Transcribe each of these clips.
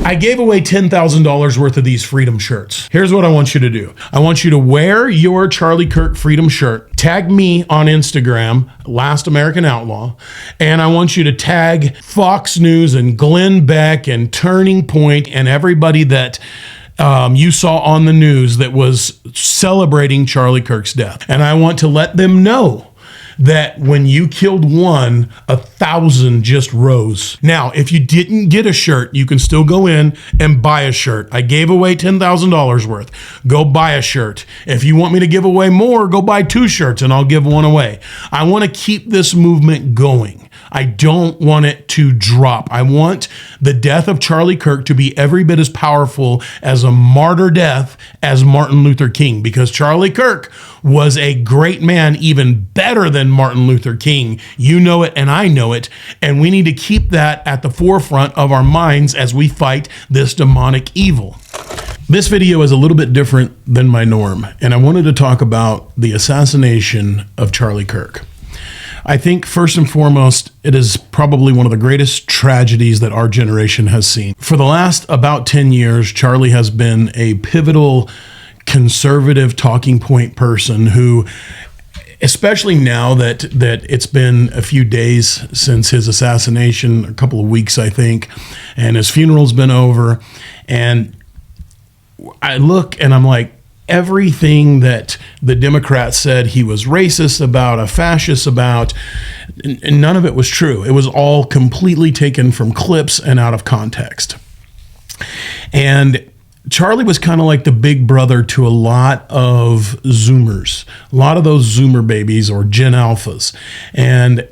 I gave away $10,000 worth of these Freedom shirts. Here's what I want you to do. I want you to wear your Charlie Kirk Freedom shirt, tag me on Instagram, Last American Outlaw, and I want you to tag Fox News and Glenn Beck and Turning Point and everybody that you saw on the news that was celebrating Charlie Kirk's death. And I want to let them know that when you killed one, 1,000 just rose. Now, if you didn't get a shirt, you can still go in and buy a shirt. I gave away $10,000 worth. Go buy a shirt. If you want me to give away more, go buy 2 shirts and I'll give one away. I want to keep this movement going. I don't want it to drop. I want the death of Charlie Kirk to be every bit as powerful as a martyr death as Martin Luther King, because Charlie Kirk was a great man, even better than Martin Luther King. You know it and I know it, and we need to keep that at the forefront of our minds as we fight this demonic evil. This video is a little bit different than my norm, and I wanted to talk about the assassination of Charlie Kirk. I think first and foremost, it is probably one of the greatest tragedies that our generation has seen. For the last about 10 years, Charlie has been a pivotal conservative talking point person who, especially now that it's been a few days since his assassination, a couple of weeks, I think, and his funeral's been over, and I look and I'm like, everything that the Democrats said he was racist about, a fascist about, and none of it was true. It was all completely taken from clips and out of context. And Charlie was kind of like the big brother to a lot of Zoomers, a lot of those Zoomer babies or Gen Alphas. And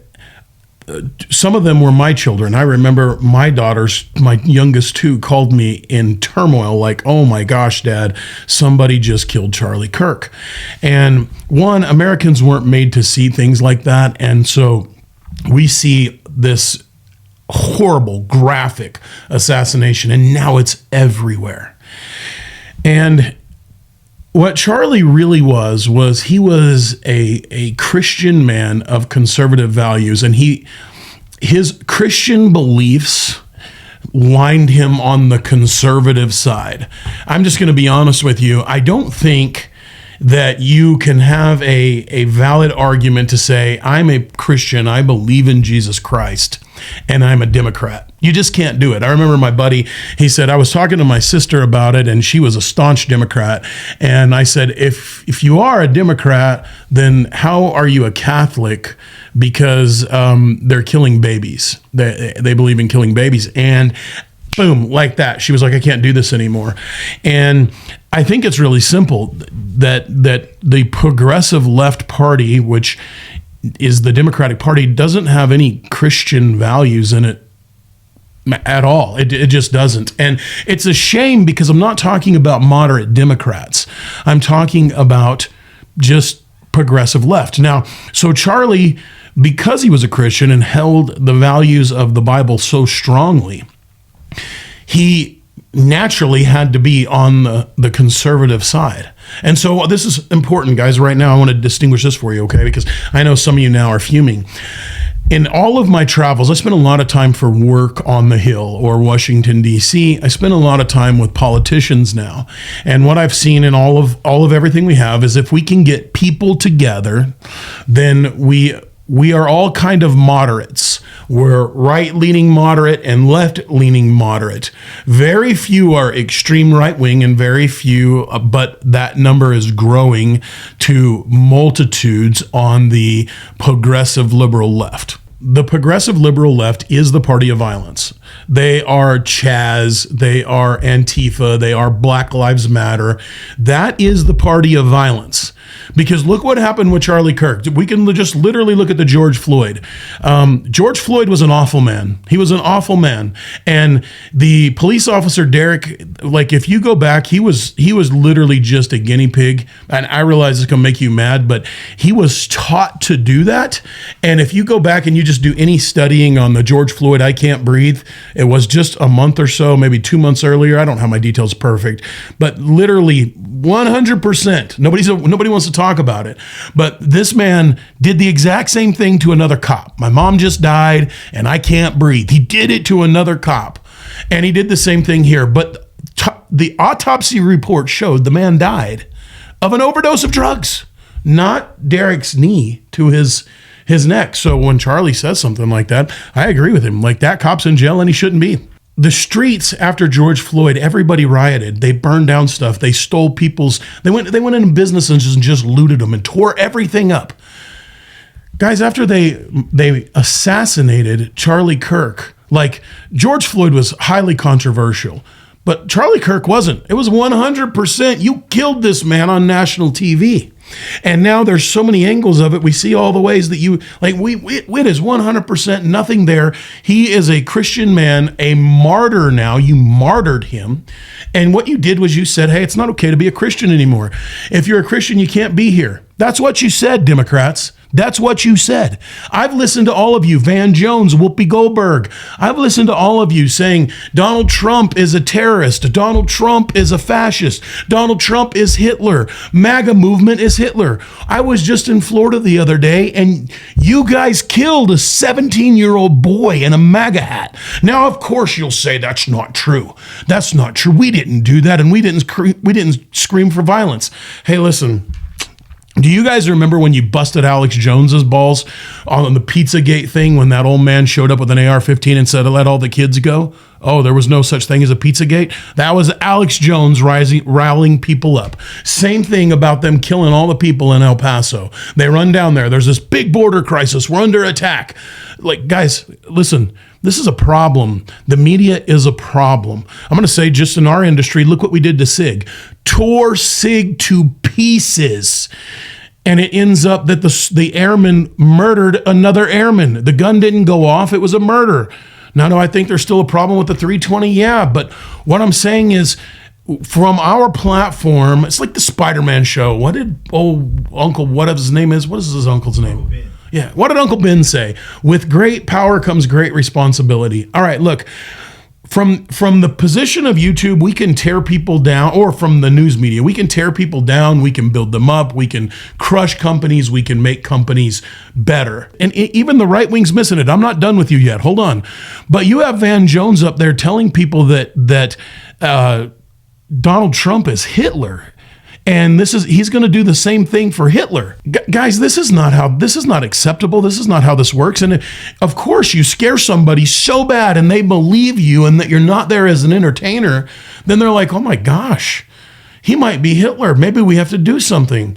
some of them were my children. I remember my daughters, my youngest 2, called me in turmoil like, oh my gosh, Dad, somebody just killed Charlie Kirk. And one, Americans weren't made to see things like that. And so we see this horrible, graphic assassination, and now it's everywhere. And what Charlie really was he was a Christian man of conservative values, and his Christian beliefs lined him on the conservative side. I'm just going to be honest with you. I don't think that you can have a valid argument to say, I'm a Christian, I believe in Jesus Christ, and I'm a Democrat. You just can't do it. I remember my buddy, he said, I was talking to my sister about it, and she was a staunch Democrat. And I said, if you are a Democrat, then how are you a Catholic? Because they're killing babies. They believe in killing babies. And boom, like that. She was like, I can't do this anymore. And I think it's really simple that the progressive left party, which is the Democratic Party, doesn't have any Christian values in it at all. It just doesn't. And it's a shame, because I'm not talking about moderate Democrats. I'm talking about just progressive left. Now, so Charlie, because he was a Christian and held the values of the Bible so strongly, he naturally had to be on the conservative side. And so this is important, guys. Right now, I want to distinguish this for you, okay? Because I know some of you now are fuming. In all of my travels, I spent a lot of time for work on the Hill or Washington, D.C. I spend a lot of time with politicians now. And what I've seen in all of everything we have is if we can get people together, then we are all kind of moderates. We're right-leaning moderate and left-leaning moderate. Very few are extreme right-wing, and very few, but that number is growing to multitudes on the progressive liberal left. The progressive liberal left is the party of violence. They are Chaz, they are Antifa, they are Black Lives Matter. That is the party of violence. Because look what happened with Charlie Kirk. We can just literally look at the George Floyd. George Floyd was an awful man. He was an awful man. And the police officer, Derek, like if you go back, he was literally just a guinea pig. And I realize it's going to make you mad, but he was taught to do that. And if you go back and you just do any studying on the George Floyd, I Can't Breathe, it was just a month or so, maybe 2 months earlier. I don't have my details perfect, but literally 100%. Nobody wants to talk about it. But this man did the exact same thing to another cop. My mom just died and I can't breathe. He did it to another cop. And he did the same thing here. But the autopsy report showed the man died of an overdose of drugs, not Derek's knee to his neck. So when Charlie says something like that, I agree with him. Like, that cop's in jail and he shouldn't be. The streets after George Floyd, everybody rioted. They burned down stuff. They stole they went into businesses and just looted them and tore everything up. Guys, after they assassinated Charlie Kirk, like, George Floyd was highly controversial, but Charlie Kirk wasn't. It was 100%. You killed this man on national TV. And now there's so many angles of it. We see all the ways that it is 100% nothing there. He is a Christian man, a martyr now. You martyred him. And what you did was you said, hey, it's not okay to be a Christian anymore. If you're a Christian, you can't be here. That's what you said, Democrats. That's what you said. I've listened to all of you, Van Jones, Whoopi Goldberg. I've listened to all of you saying Donald Trump is a terrorist. Donald Trump is a fascist. Donald Trump is Hitler. MAGA movement is Hitler. I was just in Florida the other day, and you guys killed a 17-year-old boy in a MAGA hat. Now, of course, you'll say that's not true. That's not true. We didn't do that, and we didn't scream for violence. Hey, listen. Do you guys remember when you busted Alex Jones's balls on the Pizzagate thing when that old man showed up with an AR-15 and said, let all the kids go? Oh, there was no such thing as a Pizzagate? That was Alex Jones rallying people up. Same thing about them killing all the people in El Paso. They run down there. There's this big border crisis. We're under attack. Like, guys, listen, this is a problem. The media is a problem. I'm going to say, just in our industry, look what we did to SIG. Tore SIG to pieces. And it ends up that the airman murdered another airman. The gun didn't go off. It was a murder. Now, do I think there's still a problem with the 320? Yeah, but what I'm saying is, from our platform, it's like the Spider-Man show. What did Uncle, whatever his name is, what is his uncle's name? Yeah, what did Uncle Ben say? With great power comes great responsibility. All right, look, from the position of YouTube, we can tear people down, or from the news media, we can tear people down, we can build them up, we can crush companies, we can make companies better. And even the right wing's missing it. I'm not done with you yet. Hold on. But you have Van Jones up there telling people that Donald Trump is Hitler. And he's going to do the same thing for Hitler. Guys, this is not acceptable. This is not how this works. And of course, you scare somebody so bad and they believe you and that you're not there as an entertainer, then they're like, oh my gosh, he might be Hitler. Maybe we have to do something.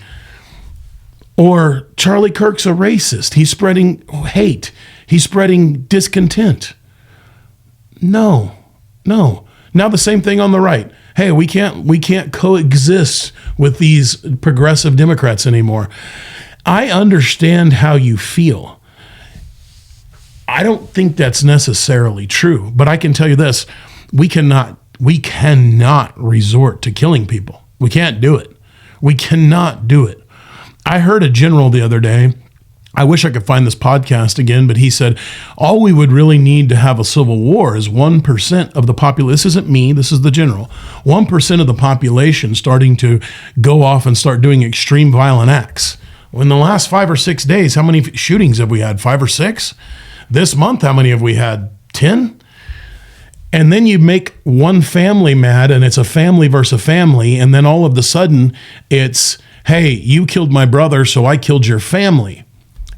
Or Charlie Kirk's a racist. He's spreading hate. He's spreading discontent. No. Now the same thing on the right. Hey, we can't coexist with these progressive Democrats anymore. I understand how you feel. I don't think that's necessarily true, but I can tell you this: we cannot resort to killing people. We can't do it. We cannot do it. I heard a general the other day. I wish I could find this podcast again, but he said, all we would really need to have a civil war is 1% of the population. This isn't me, this is the general. 1% of the population starting to go off and start doing extreme violent acts. In the last 5 or 6 days, how many shootings have we had? 5 or 6? This month, how many have we had? 10? And then you make one family mad, and it's a family versus a family, and then all of a sudden, it's, hey, you killed my brother, so I killed your family.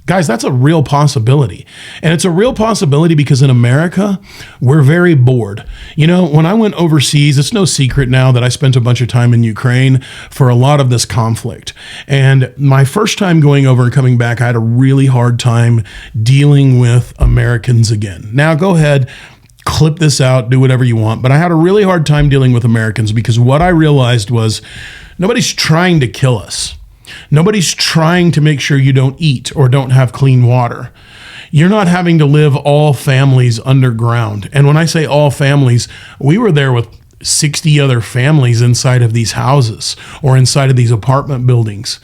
Guys, that's a real possibility. And it's a real possibility because in America, we're very bored. You know, when I went overseas, it's no secret now that I spent a bunch of time in Ukraine for a lot of this conflict. And my first time going over and coming back, I had a really hard time dealing with Americans again. Now, go ahead, clip this out, do whatever you want. But I had a really hard time dealing with Americans because what I realized was nobody's trying to kill us. Nobody's trying to make sure you don't eat or don't have clean water. You're not having to live all families underground. And when I say all families, we were there with 60 other families inside of these houses or inside of these apartment buildings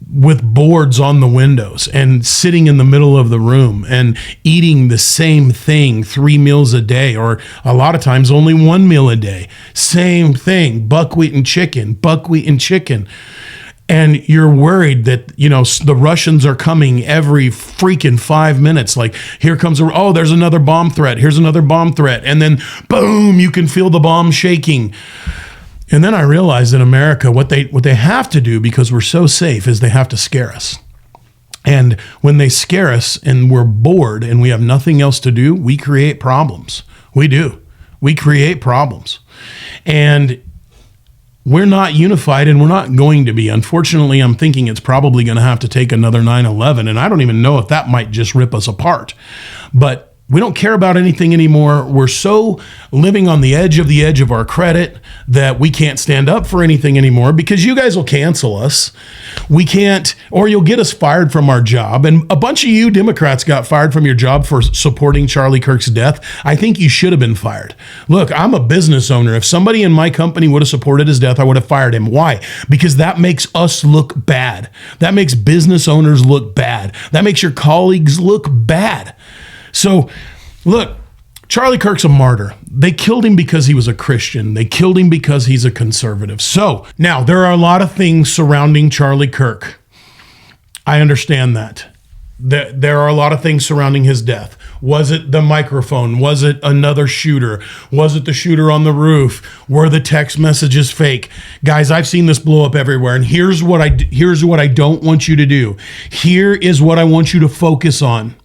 with boards on the windows and sitting in the middle of the room and eating the same thing 3 meals a day, or a lot of times only 1 meal a day. Same thing, buckwheat and chicken. and you're worried that, the Russians are coming every freaking 5 minutes. Like, here comes there's another bomb threat. Here's another bomb threat. And then boom, you can feel the bomb shaking. And then I realized in America, what they have to do, because we're so safe, is they have to scare us. And when they scare us and we're bored and we have nothing else to do, we create problems. We do. We create problems. And we're not unified, and we're not going to be. Unfortunately, I'm thinking it's probably going to have to take another 9/11, and I don't even know if that might just rip us apart. But we don't care about anything anymore. We're so living on the edge of our credit that we can't stand up for anything anymore, because you guys will cancel us. We can't, or you'll get us fired from our job. And a bunch of you Democrats got fired from your job for supporting Charlie Kirk's death. I think you should have been fired. Look, I'm a business owner. If somebody in my company would have supported his death, I would have fired him. Why? Because that makes us look bad. That makes business owners look bad. That makes your colleagues look bad. So, look, Charlie Kirk's a martyr. They killed him because he was a Christian. They killed him because he's a conservative. So, now, there are a lot of things surrounding Charlie Kirk. I understand that. There are a lot of things surrounding his death. Was it the microphone? Was it another shooter? Was it the shooter on the roof? Were the text messages fake? Guys, I've seen this blow up everywhere, and here's what I don't want you to do. Here is what I want you to focus on.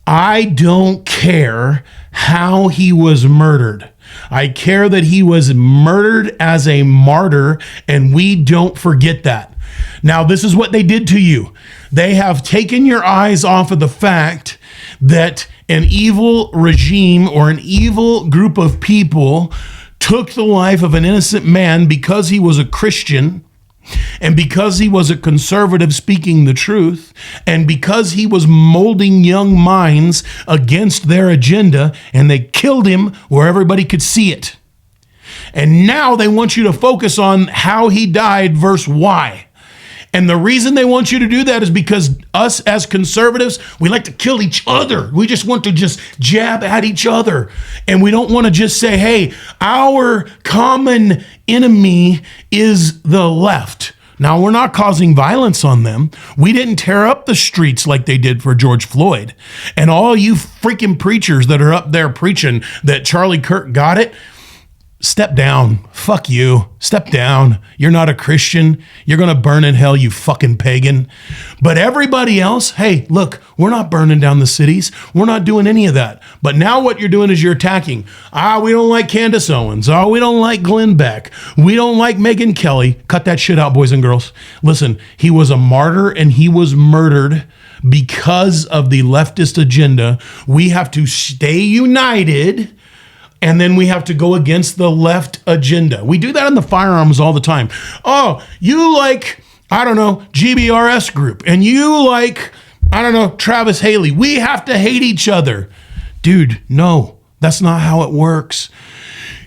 I don't care how he was murdered. I care that he was murdered as a martyr, and we don't forget that. Now, this is what they did to you. They have taken your eyes off of the fact that an evil regime or an evil group of people took the life of an innocent man because he was a Christian, and because he was a conservative speaking the truth, and because he was molding young minds against their agenda, and they killed him where everybody could see it. And now they want you to focus on how he died versus why. And the reason they want you to do that is because us as conservatives, we like to kill each other. We just want to just jab at each other. And we don't want to just say, hey, our common enemy is the left. Now, we're not causing violence on them. We didn't tear up the streets like they did for George Floyd. And all you freaking preachers that are up there preaching that Charlie Kirk got it, step down. Fuck you. Step down. You're not a Christian. You're going to burn in hell, you fucking pagan. But everybody else, hey, look, we're not burning down the cities. We're not doing any of that. But now what you're doing is you're attacking. We don't like Candace Owens. We don't like Glenn Beck. We don't like Megyn Kelly. Cut that shit out, boys and girls. Listen, he was a martyr and he was murdered because of the leftist agenda. We have to stay united. And then we have to go against the left agenda. We do that in the firearms all the time. Oh, you like, GBRS group. And you like, Travis Haley. We have to hate each other. Dude, no, that's not how it works.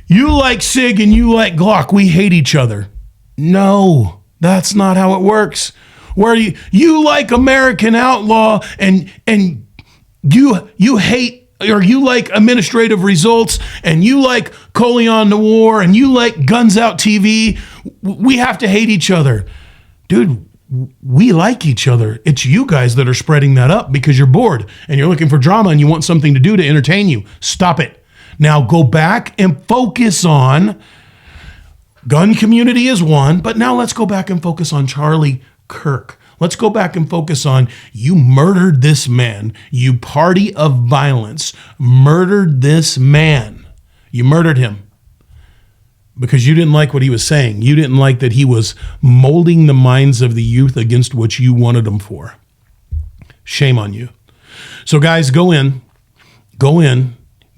You like SIG and you like Glock. We hate each other. No, that's not how it works. Where you like American Outlaw and you hate, or you like administrative results, and you like Coleon Noir, and you like Guns Out TV, we have to hate each other. Dude, we like each other. It's you guys that are spreading that up because you're bored, and you're looking for drama, and you want something to do to entertain you. Stop it. Now go back and focus on gun community is one, but now let's go back and focus on Charlie Kirk. Let's go back and focus on you murdered this man. You party of violence murdered this man. You murdered him because you didn't like what he was saying. You didn't like that he was molding the minds of the youth against what you wanted them for. Shame on you. So guys, go in,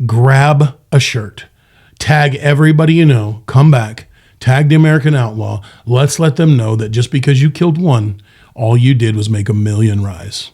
grab a shirt, tag everybody you know, come back, tag the American Outlaw. Let's let them know that just because you killed one, all you did was make 1 million rise.